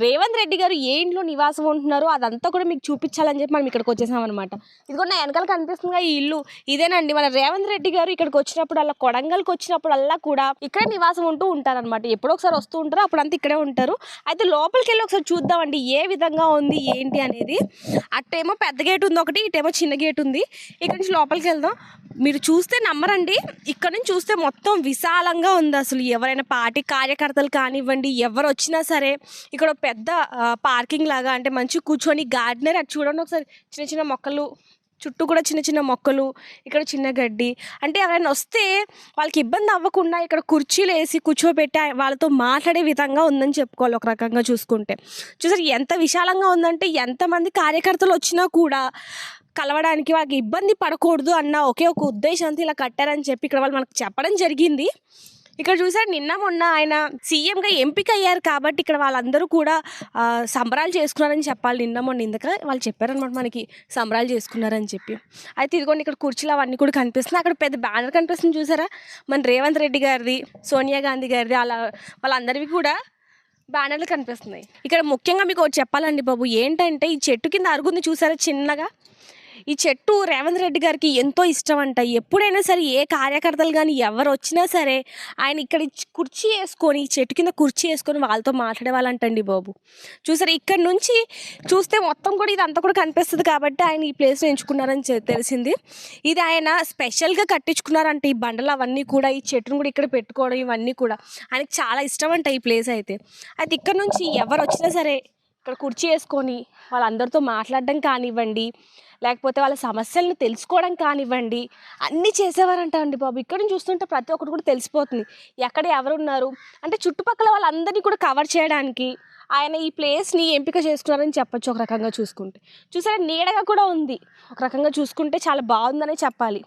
రేవంత్ రెడ్డి గారు ఏ ఇంట్లో నివాసం ఉంటున్నారో అదంతా కూడా మీకు చూపించాలని చెప్పి మనం ఇక్కడికి వచ్చేసాం అనమాట. ఇదిగో నా వెనకాల కనిపిస్తుంది ఈ ఇల్లు, ఇదేనండి మన రేవంత్ రెడ్డి గారు ఇక్కడికి వచ్చినప్పుడు అలా కొడంగల్కి వచ్చినప్పుడల్లా కూడా ఇక్కడే నివాసం ఉంటూ ఉంటారనమాట. ఎప్పుడో ఒకసారి వస్తూ ఉంటారు, అప్పుడంతా ఇక్కడే ఉంటారు. అయితే లోపలికి వెళ్ళి ఒకసారి చూద్దామండి ఏ విధంగా ఉంది ఏంటి అనేది. అట్టేమో పెద్ద గేట్ ఉంది ఒకటి, ఇటేమో చిన్న గేట్ ఉంది. ఇక్కడ నుంచి లోపలికి వెళ్దాం. మీరు చూస్తే నమ్మరండి, ఇక్కడ నుంచి చూస్తే మొత్తం విశాలంగా ఉంది. అసలు ఎవరైనా పార్టీ కార్యకర్తలు కానివ్వండి, ఎవరు వచ్చినా సరే ఇక్కడ పెద్ద పార్కింగ్ లాగా, అంటే మంచి కూర్చొని గార్డెనర్ అటు చూడండి ఒకసారి, చిన్న చిన్న మొక్కలు చుట్టూ కూడా చిన్న చిన్న మొక్కలు, ఇక్కడ చిన్న గడ్డి. అంటే ఎవరైనా వస్తే వాళ్ళకి ఇబ్బంది అవ్వకుండా ఇక్కడ కుర్చీలు వేసి కూర్చోబెట్టి వాళ్ళతో మాట్లాడే విధంగా ఉందని చెప్పుకోవాలి. ఒక రకంగా చూసుకుంటే చూసారు ఎంత విశాలంగా ఉందంటే, ఎంతమంది కార్యకర్తలు వచ్చినా కూడా కలవడానికి వాళ్ళకి ఇబ్బంది పడకూడదు అన్న ఒకే ఒక ఉద్దేశంతో ఇలా కట్టారని చెప్పి ఇక్కడ వాళ్ళు మనకు చెప్పడం జరిగింది. ఇక్కడ చూసారు నిన్న మొన్న ఆయన సీఎంగా ఎంపిక అయ్యారు కాబట్టి ఇక్కడ వాళ్ళందరూ కూడా సంబరాలు చేసుకున్నారని చెప్పాలి. నిన్న మొన్న ఇందుక వాళ్ళు చెప్పారనమాట మనకి సంబరాలు చేసుకున్నారని చెప్పి. అయితే ఇదిగోండి ఇక్కడ కుర్చీలు అవన్నీ కూడా కనిపిస్తున్నాయి. అక్కడ పెద్ద బ్యానర్ కనిపిస్తుంది చూసారా, మన రేవంత్ రెడ్డి గారిది, సోనియా గాంధీ గారిది, అలా వాళ్ళందరివి కూడా బ్యానర్లు కనిపిస్తున్నాయి. ఇక్కడ ముఖ్యంగా మీకు ఒకటి చెప్పాలండి బాబు, ఏంటంటే ఈ చెట్టు కింద అరుగుంది చూసారా చిన్నగా, ఈ చెట్టు రేవంత్ రెడ్డి గారికి ఎంతో ఇష్టం అంట. ఎప్పుడైనా సరే ఏ కార్యకర్తలు కానీ ఎవరు వచ్చినా సరే ఆయన ఇక్కడ కుర్చీ వేసుకొని, ఈ చెట్టు కింద కుర్చీ వేసుకొని వాళ్ళతో మాట్లాడేవాళ్ళంటండి బాబు. చూసారు ఇక్కడ నుంచి చూస్తే మొత్తం కూడా ఇదంతా కూడా కనిపిస్తుంది కాబట్టి ఆయన ఈ ప్లేస్లో ఎంచుకున్నారని తెలిసింది. ఇది ఆయన స్పెషల్గా కట్టించుకున్నారంట. ఈ బండలు అవన్నీ కూడా, ఈ చెట్టును కూడా ఇక్కడ పెట్టుకోవడం ఇవన్నీ కూడా ఆయనకి చాలా ఇష్టం అంట ఈ ప్లేస్ అయితే. అయితే ఇక్కడ నుంచి ఎవరు వచ్చినా సరే ఇక్కడ కుర్చీ వేసుకొని వాళ్ళందరితో మాట్లాడడం కానివ్వండి, లేకపోతే వాళ్ళ సమస్యలను తెలుసుకోవడం కానివ్వండి, అన్నీ చేసేవారంట అండి బాబు. ఇక్కడ నుంచి చూస్తుంటే ప్రతి ఒక్కరు కూడా తెలిసిపోతుంది ఎక్కడ ఎవరున్నారు అంటే. చుట్టుపక్కల వాళ్ళందరినీ కూడా కవర్ చేయడానికి ఆయన ఈ ప్లేస్ని ఎంపిక చేసుకున్నారని చెప్పొచ్చు ఒక రకంగా చూసుకుంటే. చూసారా నీడగా కూడా ఉంది, ఒక రకంగా చూసుకుంటే చాలా బాగుందనే చెప్పాలి.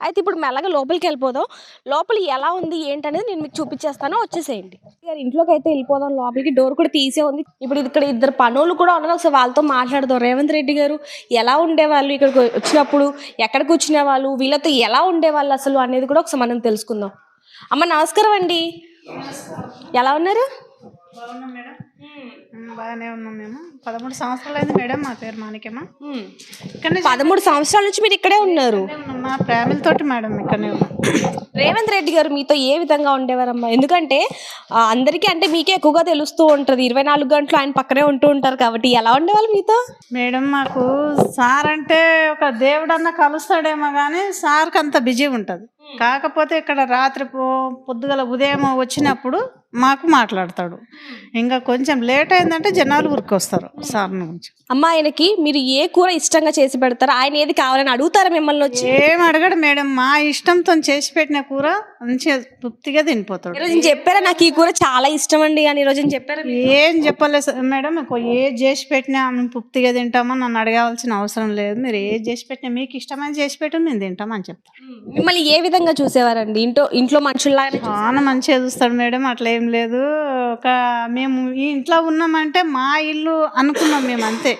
అయితే ఇప్పుడు మెల్లగా లోపలికి వెళ్ళిపోదాం. లోపల ఎలా ఉంది ఏంటనేది నేను మీకు చూపించేస్తాను, వచ్చేసేయండి. ఇంట్లోకి అయితే వెళ్ళిపోదాం. లోపలికి డోర్ కూడా తీసే ఉంది. ఇప్పుడు ఇక్కడ ఇద్దరు పనులు కూడా ఉన్నారు, ఒకసారి వాళ్ళతో మాట్లాడదాం. రేవంత్ రెడ్డి గారు ఎలా ఉండేవాళ్ళు, ఇక్కడికి వచ్చినప్పుడు ఎక్కడ కూర్చునే వాళ్ళు, వీళ్ళతో ఎలా ఉండేవాళ్ళు అసలు అనేది కూడా ఒకసారి మనం తెలుసుకుందాం. అమ్మ నమస్కారం అండి, ఎలా ఉన్నారు? బాగున్నాం మేడం, బాగానే ఉన్నాం. మేము 13 సంవత్సరాలు అయింది మేడం. మా పేరు మాణిక్యమ్మ. ఇక్కడ 13 సంవత్సరాల నుంచి మీరు ఇక్కడే ఉన్నారు? మా ఫ్యామిలీతోటి మేడం ఇక్కడనే ఉన్నాం. రేవంత్ రెడ్డి గారు మీతో ఏ విధంగా ఉండేవారమ్మా? ఎందుకంటే అందరికీ అంటే మీకే ఎక్కువగా తెలుస్తూ ఉంటుంది, 24 గంటలు ఆయన పక్కనే ఉంటూ ఉంటారు కాబట్టి ఎలా ఉండేవాళ్ళు మీతో? మేడం మాకు సార్ అంటే ఒక దేవుడన్నా కలుస్తాడేమో కానీ సార్కి అంత బిజీ ఉంటుంది. కాకపోతే ఇక్కడ రాత్రి పొద్దుగల ఉదయం వచ్చినప్పుడు మాకు మాట్లాడతాడు. ఇంకా కొంచెం లేట్ అయిందంటే జనాలు ఊరికొస్తారు సార్ నుంచి. అమ్మ ఆయనకి మీరు ఏ కూర ఇష్టంగా చేసి పెడతారు? ఆయన ఏది కావాలని అడుగుతారా మిమ్మల్ని వచ్చి? ఏం అడగడు మేడం, మా ఇష్టంతో చేసి పెట్టిన కూర మంచిగా తృప్తిగా తినిపోతాడు. ఈరోజు చెప్పారా నాకు ఈ కూర చాలా ఇష్టం అండి అని? ఈరోజు చెప్పారా? ఏం చెప్పలేదు మేడం, ఏది చేసి పెట్టినా మేము తృప్తిగా తింటామని నన్ను అడగాల్సిన అవసరం లేదు. మీరు ఏది చేసి పెట్టినా మీకు ఇష్టమని చేసి పెట్టి మేము తింటామని చెప్తాను. మిమ్మల్ని ఏ విధంగా చూసేవారండి? ఇంట్లో మనుషుల్లా చాలా మంచిగా చూస్తాడు మేడం, అట్లా ఏం లేదు. మేము ఈ ఇంట్లో ఉన్నామంటే మా ఇల్లు అనుకున్నాం మేము, అంతే.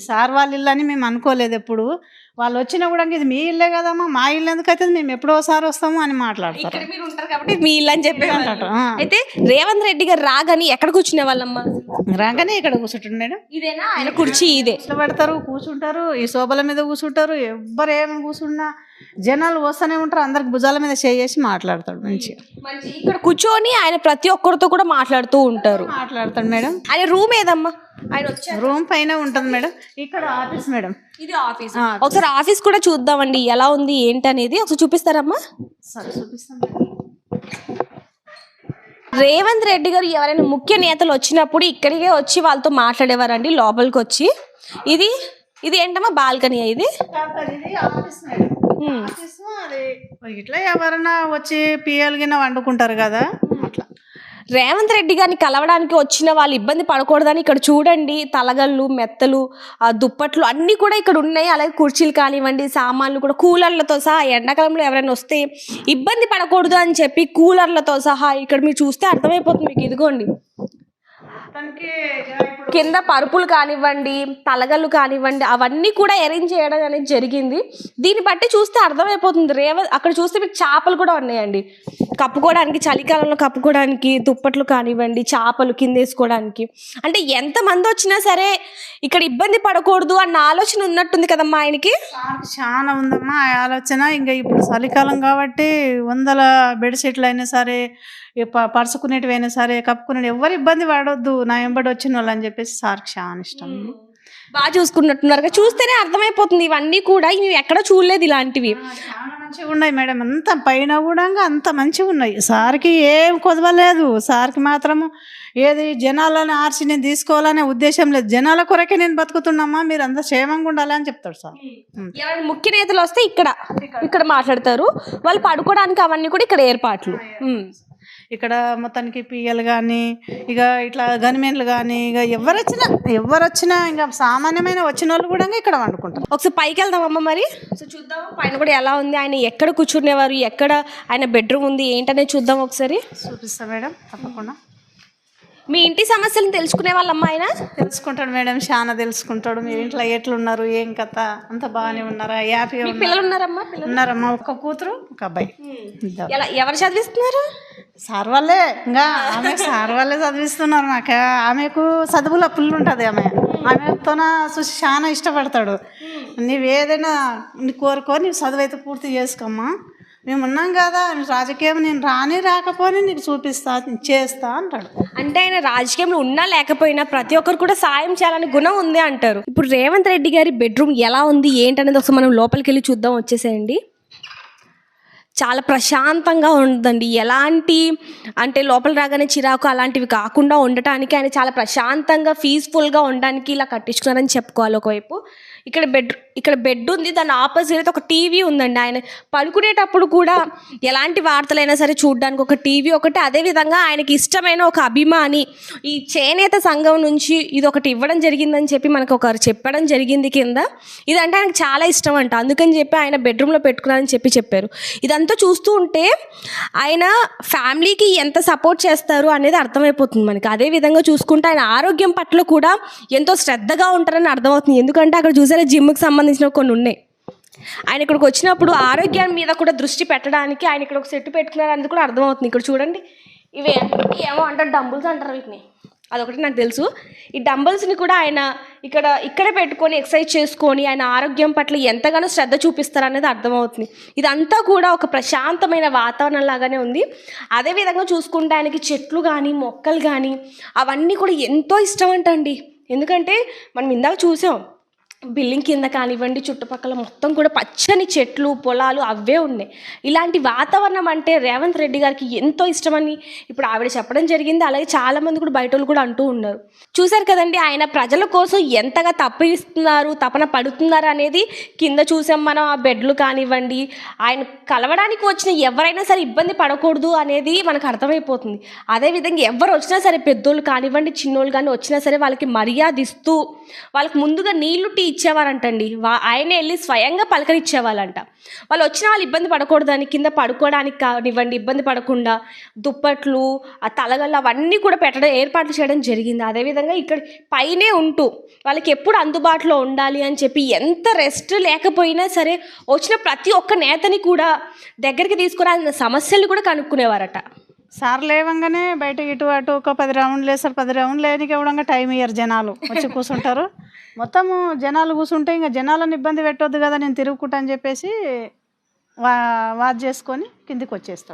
సార్ వాళ్ళ ఇల్లు అని మేము అనుకోలేదు ఎప్పుడు. వాళ్ళు వచ్చినా కూడా ఇది మీ ఇల్లే కదమ్మా, మా ఇల్లు ఎందుకైతే మేము ఎప్పుడోసారి వస్తాము అని మాట్లాడతారు. కాబట్టి మీ ఇల్లు అని చెప్పి అంటారు. అయితే రేవంత్ రెడ్డి గారు రాగానే ఎక్కడ కూర్చునే వాళ్ళమ్మా? రాగానే ఇక్కడ కూర్చుంటాడు మేడం. ఇదేనా ఆయన కుర్చీ? ఇదే పెడతారు, కూర్చుంటారు, ఈ శోభల మీద కూర్చుంటారు. ఎవ్వరు ఏమైనా కూర్చున్నా జనాలు వస్తూనే ఉంటారు, అందరికి భుజాల మీద చేసి మాట్లాడతాడు మంచిగా. ఇక్కడ కూర్చొని ఆయన ప్రతి ఒక్కరితో కూడా మాట్లాడుతూ ఉంటారు. మాట్లాడతాడు మేడం. ఆయన రూమ్ ఏదమ్మా? ఆయన రూమ్ పైన ఉంటుంది మేడం. ఇక్కడ ఆఫీస్ మేడం. ఇది ఆఫీస్. ఒకసారి ఆఫీస్ కూడా చూద్దామండి ఎలా ఉంది ఏంటి అనేది. ఒకసారి చూపిస్తారమ్మా? సరే చూపిస్తాం. రేవంత్ రెడ్డి గారు ఎవరైనా ముఖ్య నేతలు వచ్చినప్పుడు ఇక్కడికే వచ్చి వాళ్ళతో మాట్లాడేవారండి లోపలికి వచ్చి. ఇది ఏంటమ్మా బాల్కనీ? ఇది ఆఫీస్ మేడం. అది ఇట్లా ఎవరైనా వచ్చి పిఎల్ గిన్న వండుకుంటారు కదా అట్లా. రేవంత్ రెడ్డి గారిని కలవడానికి వచ్చిన వాళ్ళు ఇబ్బంది పడకూడదని ఇక్కడ చూడండి తలగళ్ళు, మెత్తలు, దుప్పట్లు అన్నీ కూడా ఇక్కడ ఉన్నాయి. అలాగే కుర్చీలు కానివ్వండి, సామాన్లు కూడా కూలర్లతో సహా. ఎండాకాలంలో ఎవరైనా వస్తే ఇబ్బంది పడకూడదు అని చెప్పి కూలర్లతో సహా ఇక్కడ మీరు చూస్తే అర్థమైపోతుంది మీకు. ఇదిగోండి కింద పరుపులు కానివ్వండి, తలగళ్ళు కానివ్వండి, అవన్నీ కూడా అరేంజ్ చేయడం అనేది జరిగింది. దీన్ని బట్టి చూస్తే అర్థమైపోతుంది. అక్కడ చూస్తే మీకు చేపలు కూడా ఉన్నాయండి. కప్పుకోవడానికి, చలికాలంలో కప్పుకోవడానికి దుప్పట్లు కానివ్వండి, చాపలు కింద వేసుకోవడానికి. అంటే ఎంతమంది వచ్చినా సరే ఇక్కడ ఇబ్బంది పడకూడదు అన్న ఆలోచన ఉన్నట్టుంది కదమ్మా ఆయనకి. సార్కి చాలా ఉందమ్మా ఆ ఆలోచన. ఇంకా ఇప్పుడు చలికాలం కాబట్టి 100 బెడ్షీట్లు అయినా సరే, పరుచుకునేటివి అయినా సరే, కప్పుకునేవి ఎవరు ఇబ్బంది పడొద్దు నా వెంబడి వచ్చిన వాళ్ళు అని చెప్పేసి సార్కి చాలా ఇష్టం. బాగా చూసుకున్నట్టున్నారు. చూస్తేనే అర్థమైపోతుంది ఇవన్నీ కూడా మేము ఎక్కడ చూడలేదు ఇలాంటివి. చాలా మంచిగా ఉన్నాయి మేడం, అంత పైన కూడా అంత మంచిగా ఉన్నాయి. సార్కి ఏం కొదవలేదు. సార్కి మాత్రము ఏది జనాలను ఆర్చి నేను తీసుకోవాలనే ఉద్దేశం లేదు. జనాల కొరకే నేను బతుకుతున్నామా, మీరు అంత క్షేమంగా ఉండాలని చెప్తాడు సార్. ఎవరైనా ముఖ్య నేతలు వస్తే ఇక్కడ మాట్లాడతారు. వాళ్ళు పడుకోవడానికి అవన్నీ కూడా ఇక్కడ ఏర్పాట్లు. ఇక్కడ మొత్తానికి పియ్యలు కానీ, ఇక ఇట్లా గనిమెన్లు కానీ, ఇక ఎవరు వచ్చినా ఇంకా సామాన్యమైన వచ్చిన వాళ్ళు కూడా ఇక్కడ వండుకుంటారు. ఒకసారి పైకి వెళ్దామమ్మ మరి. సో చూద్దాం పైన కూడా ఎలా ఉంది, ఆయన ఎక్కడ కూర్చునేవారు, ఎక్కడ ఆయన బెడ్రూమ్ ఉంది ఏంటనేది చూద్దాం ఒకసారి. చూపిస్తా మేడం తప్పకుండా. మీ ఇంటి సమస్యలను తెలుసుకునే వాళ్ళమ్మ ఆయన. తెలుసుకుంటాడు మేడం, చాలా తెలుసుకుంటాడు. మీరు ఇంట్లో ఎట్లున్నారు, ఏం కథ, అంత బాగానే ఉన్నారా, హ్యాపీ పిల్లలు ఉన్నారమ్మా? ఉన్నారమ్మా, ఒక కూతురు ఒక అబ్బాయి. ఎవరు చదివిస్తున్నారు? సార్ వాళ్ళే, ఇంకా ఆమె సార్ వాళ్ళే చదివిస్తున్నారు. మాకు ఆమెకు చదువుల పుల్లు ఉంటుంది. ఆమెతోన చూసి చాలా ఇష్టపడతాడు. నీవేదైనా నీ కోరుకో, నీ చదువు అయితే పూర్తి చేసుకోమ్మా, మేము ఉన్నాం కదా, రాజకీయం నేను రాకపోని నీకు చూపిస్తా చేస్తా అంటాడు. అంటే ఆయన రాజకీయంలో ఉన్నా లేకపోయినా ప్రతి ఒక్కరు కూడా సాయం చేయాలని గుణం ఉంది అంటారు. ఇప్పుడు రేవంత్ రెడ్డి గారి బెడ్రూమ్ ఎలా ఉంది ఏంటనేది ఒకసారి మనం లోపలికి వెళ్ళి చూద్దాం. వచ్చేసేయండి. చాలా ప్రశాంతంగా ఉందండి. ఎలాంటి అంటే లోపల రాగానే చిరాకు అలాంటివి కాకుండా ఉండటానికి ఆయన చాలా ప్రశాంతంగా పీస్ఫుల్గా ఉండడానికి ఇలా కట్టించుకున్నారని చెప్పుకోవాలి. ఒకవైపు ఇక్కడ బెడ్ ఉంది, దాని ఆపోజిట్ ఒక టీవీ ఉందండి. ఆయన పడుకునేటప్పుడు కూడా ఎలాంటి వార్తలైనా సరే చూడడానికి ఒక టీవీ ఒకటి. అదేవిధంగా ఆయనకి ఇష్టమైన ఒక అభిమాని ఈ చేనేత సంఘం నుంచి ఇది ఒకటి ఇవ్వడం జరిగిందని చెప్పి మనకు ఒకరు చెప్పడం జరిగింది కింద. ఇదంటే ఆయనకు చాలా ఇష్టం అంట, అందుకని చెప్పి ఆయన బెడ్రూమ్లో పెట్టుకున్నారని చెప్పారు. ఇదంతా చూస్తూ ఉంటే ఆయన ఫ్యామిలీకి ఎంత సపోర్ట్ చేస్తారు అనేది అర్థమైపోతుంది మనకి. అదేవిధంగా చూసుకుంటే ఆయన ఆరోగ్యం పట్ల కూడా ఎంతో శ్రద్ధగా ఉంటారని అర్థమవుతుంది. ఎందుకంటే అక్కడ చూసారా జిమ్కి సంబంధించిన కొన్ని ఉన్నాయి. ఆయన ఇక్కడికి వచ్చినప్పుడు ఆరోగ్యం మీద కూడా దృష్టి పెట్టడానికి ఆయన ఇక్కడ ఒక సెట్ పెట్టుకున్నారు అనేది కూడా అర్థమవుతుంది. ఇక్కడ చూడండి, ఇవి ఏమో అంటారు, డంబుల్స్ అంటారు వీటిని, అదొకటి నాకు తెలుసు. ఈ డంబుల్స్ని కూడా ఆయన ఇక్కడే పెట్టుకొని ఎక్సర్సైజ్ చేసుకొని ఆయన ఆరోగ్యం పట్ల ఎంతగానో శ్రద్ధ చూపిస్తారనేది అర్థమవుతుంది. ఇదంతా కూడా ఒక ప్రశాంతమైన వాతావరణం లాగానే ఉంది. అదేవిధంగా చూసుకుంటే ఆయనకి చెట్లు కానీ మొక్కలు కానీ అవన్నీ కూడా ఎంతో ఇష్టం అంటండి. ఎందుకంటే మనం ఇందాక చూసాం బిల్డింగ్ కింద కానివ్వండి, చుట్టుపక్కల మొత్తం కూడా పచ్చని చెట్లు పొలాలు అవే ఉన్నాయి. ఇలాంటి వాతావరణం అంటే రేవంత్ రెడ్డి గారికి ఎంతో ఇష్టమని ఇప్పుడు ఆవిడ చెప్పడం జరిగింది. అలాగే చాలామంది కూడా బయట వాళ్ళు కూడా అంటూ ఉన్నారు. చూశారు కదండి, ఆయన ప్రజల కోసం ఎంతగా తపన పడుతున్నారు అనేది కింద చూసాం మనం. ఆ బెడ్లు కానివ్వండి, ఆయన కలవడానికి వచ్చిన ఎవరైనా సరే ఇబ్బంది పడకూడదు అనేది మనకు అర్థమైపోతుంది. అదేవిధంగా ఎవరు వచ్చినా సరే, పెద్దోళ్ళు కానివ్వండి చిన్నోళ్ళు కానీ వచ్చినా సరే వాళ్ళకి మర్యాద ఇస్తూ వాళ్ళకి ముందుగా నీళ్లు టీ ఇచ్చేవారంటండి. ఆయనే వెళ్ళి స్వయంగా పలకరించేవాళ్ళంట. వాళ్ళు వచ్చిన వాళ్ళు ఇబ్బంది పడకూడదని కింద పడుకోవడానికి కానివ్వండి ఇబ్బంది పడకుండా దుప్పట్లు, ఆ తలగళ్ళు అవన్నీ కూడా ఏర్పాట్లు చేయడం జరిగింది. అదేవిధంగా ఇక్కడ పైనే ఉంటూ వాళ్ళకి ఎప్పుడు అందుబాటులో ఉండాలి అని చెప్పి ఎంత రెస్ట్ లేకపోయినా సరే వచ్చిన ప్రతి ఒక్క నేతని కూడా దగ్గరికి తీసుకురాల్సిన సమస్యలు కూడా కనుక్కునేవారట. సార్ లేవంగానే బయట ఇటు అటు ఒక 10 రౌండ్లు వేస్తారు. 10 రౌండ్లు లేనికి ఇవ్వడంగా టైం ఇయ్యరు, జనాలు వచ్చి కూర్చుంటారు. మొత్తము జనాలు కూర్చుంటే ఇంకా జనాలను ఇబ్బంది పెట్టొద్దు కదా, నేను తిరుగుకుంటా అని చెప్పేసి వాచ్ చేసుకొని కిందికి వచ్చేస్తాడు.